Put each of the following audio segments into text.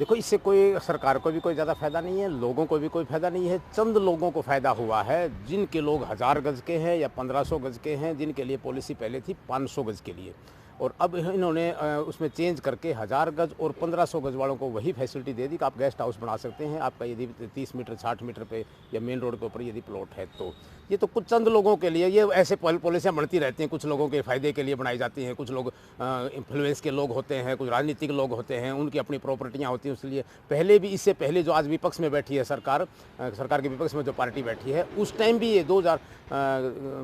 देखो, इससे कोई सरकार को भी कोई ज़्यादा फ़ायदा नहीं है, लोगों को भी कोई फ़ायदा नहीं है। चंद लोगों को फ़ायदा हुआ है, जिनके लोग 1000 गज़ के हैं या 1500 गज़ के हैं, जिनके लिए पॉलिसी पहले थी 500 गज़ के लिए, और अब इन्होंने उसमें चेंज करके 1000 गज़ और 1500 गज़ वालों को वही फैसिलिटी दे दी कि आप गेस्ट हाउस बना सकते हैं, आपका यदि 30 मीटर 60 मीटर पे या मेन रोड के ऊपर यदि प्लॉट है तो। ये तो कुछ चंद लोगों के लिए, ये ऐसे पॉलिसियाँ बनती रहती हैं, कुछ लोगों के फ़ायदे के लिए बनाई जाती हैं, कुछ लोग इन्फ्लुएंस के लोग होते हैं, कुछ राजनीतिक लोग होते हैं, उनकी अपनी प्रॉपर्टियाँ होती हैं, इसलिए पहले भी, इससे पहले जो आज विपक्ष में बैठी है सरकार, सरकार के विपक्ष में जो पार्टी बैठी है, उस टाइम भी ये 2000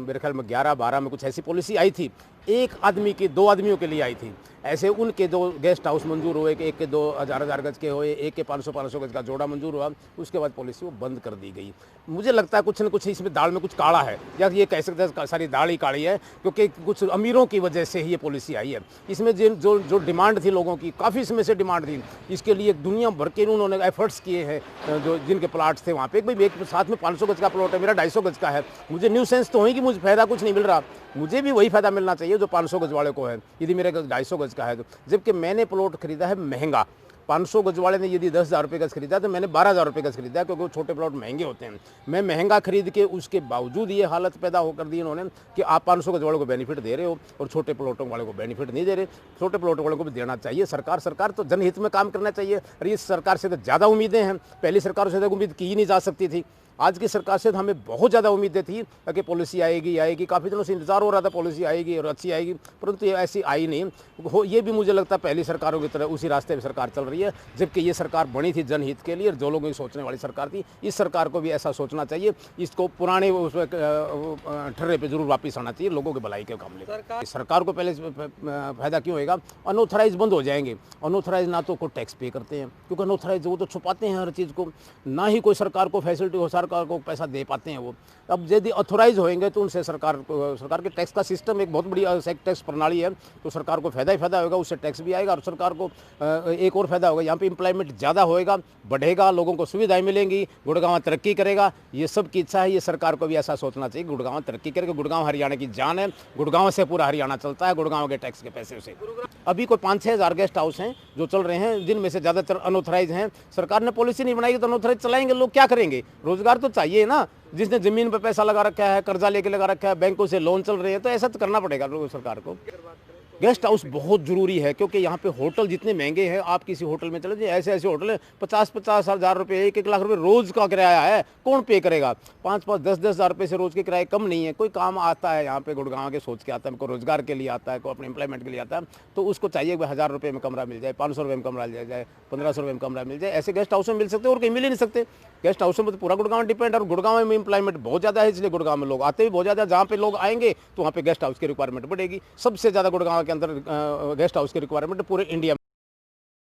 मेरे ख्याल में 11-12 में कुछ ऐसी पॉलिसी आई थी, एक आदमी की 2 आदमियों के लिए आई थी। ऐसे उनके 2 गेस्ट हाउस मंजूर हुए कि एक के 2 1000 गज के हुए, एक के 500 गज का जोड़ा मंजूर हुआ, उसके बाद पॉलिसी वो बंद कर दी गई। मुझे लगता है कुछ न कुछ इसमें दाल में कुछ काला है, या ये कह सकते हैं सारी दाल ही काली है, क्योंकि कुछ अमीरों की वजह से ही ये पॉलिसी आई है। इसमें जो डिमांड थी लोगों की, काफ़ी इसमें से डिमांड थी, इसके लिए दुनिया भर के उन्होंने एफर्ट्स किए हैं, जो जिनके प्लाट्स थे वहाँ पे। भाई एक साथ में 500 गज का प्लॉट है, मेरा 250 गज का है, मुझे न्यू सेंस तो हुई कि मुझे फ़ायदा कुछ नहीं मिल रहा, मुझे भी वही फ़ायदा मिलना चाहिए जो 500 गज वाले को है, यदि मेरे 250 गज का है तो। जबकि मैंने प्लॉट खरीदा है महंगा, 500 गज वाले ने यदि 10,000 रुपये गज खरीदा तो मैंने 12,000 रुपये गज खरीदा, क्योंकि वो छोटे प्लॉट महंगे होते हैं। मैं महंगा खरीद के, उसके बावजूद ये हालत पैदा होकर दी इन्होंने कि आप 500 गज वालों को बेनिफिट दे रहे हो और छोटे प्लॉटों वाले को बेनिफिट नहीं दे रहे। छोटे प्लॉटों वालों को भी देना चाहिए। सरकार तो जनहित में काम करना चाहिए, और इस सरकार से तो ज़्यादा उम्मीदें हैं, पहली सरकारों से तो उम्मीद की ही नहीं जा सकती थी। आज की सरकार से तो हमें बहुत ज़्यादा उम्मीदें थी कि पॉलिसी आएगी, काफ़ी दिनों से इंतजार हो रहा था पॉलिसी आएगी और अच्छी आएगी, परंतु ये ऐसी आई नहीं। ये भी मुझे लगता है पहली सरकारों की तरह उसी रास्ते पर सरकार चल रही है, जबकि ये सरकार बनी थी जनहित के लिए और जो लोगों की सोचने वाली सरकार थी। इस सरकार को भी ऐसा सोचना चाहिए, इसको पुराने उसमें ठर्रे पे जरूर वापस आना चाहिए, लोगों की भलाई के काम में। सरकार को पहले फ़ायदा क्यों होएगा? अनऑथराइज बंद हो जाएंगे। अनऑथराइज ना तो कोई टैक्स पे करते हैं, क्योंकि अनऑथराइज वो तो छुपाते हैं हर चीज़ को, ना ही कोई सरकार को फैसिलिटी हो, सरकार को पैसा दे पाते हैं वो। अब यदि ऑथोराइज होएंगे तो उनसे सरकार के टैक्स का सिस्टम एक बहुत बड़ी टैक्स प्रणाली है, तो सरकार को फ़ायदा ही फ़ायदा होगा, उससे टैक्स भी आएगा और सरकार को एक और फ़ायदा होगा, यहाँ पे एम्प्लॉयमेंट ज़्यादा होएगा, बढ़ेगा, लोगों को सुविधाएं मिलेंगी, गुड़गांव तरक्की करेगा। ये सब की इच्छा है, ये सरकार को भी ऐसा सोचना चाहिए, गुड़गांव तरक्की करेगा। गुड़गांव हरियाणा की जान है, गुड़गांव से पूरा हरियाणा चलता है, गुड़गांव के टैक्स के पैसे से। अभी कोई 5-6 हज़ार गेस्ट हाउस हैं जो चल रहे हैं, जिनमें से ज़्यादातर अनऑथराइज हैं। सरकार ने पॉलिसी नहीं बनाई तो अनऑथराइज चलाएंगे लोग, क्या करेंगे? रोजगार तो चाहिए ना। जिसने जमीन पर पैसा लगा रखा है, कर्जा लेके लगा रखा है, बैंकों से लोन चल रहे हैं, तो ऐसा तो करना पड़ेगा सरकार को। गेस्ट हाउस बहुत ज़रूरी है, क्योंकि यहाँ पे होटल जितने महंगे हैं, आप किसी होटल में चले जाइए, ऐसे होटल हैं 50-50 हज़ार रुपये, 1-1 लाख रुपए रोज़ का किराया है, कौन पे करेगा? 5-5, 10-10 हज़ार रुपये से रोज़ के किराए कम नहीं है। कोई काम आता है यहाँ पे गुड़गांव के सोच के आता है, कोई रोजगार के लिए आता है, कोई अपने एम्प्लॉयमेंट के लिए आता है, तो उसको चाहिए कि 1000 रुपये में कमरा मिल जाए, 500 रुपये में कमरा मिल जाए, 1500 रुपये में कमरा मिल जाए। ऐसे गेस्ट हाउस में मिल सकते हैं और कहीं मिल ही नहीं सकते। गेस्ट हाउस में तो पूरा गुड़गांव डिपेंड है, और गुड़गांव में एम्प्लॉयमेंट बहुत ज़्यादा है, इसलिए गुड़गांव में लोग आते भी बहुत ज़्यादा। जहाँ पे लोग आएंगे तो वहाँ पे गेस्ट हाउस की रिक्वायरमेंट बढ़ेगी। सबसे ज़्यादा गुड़गांव के अंदर गेस्ट हाउस की रिक्वायरमेंट पूरे इंडिया में।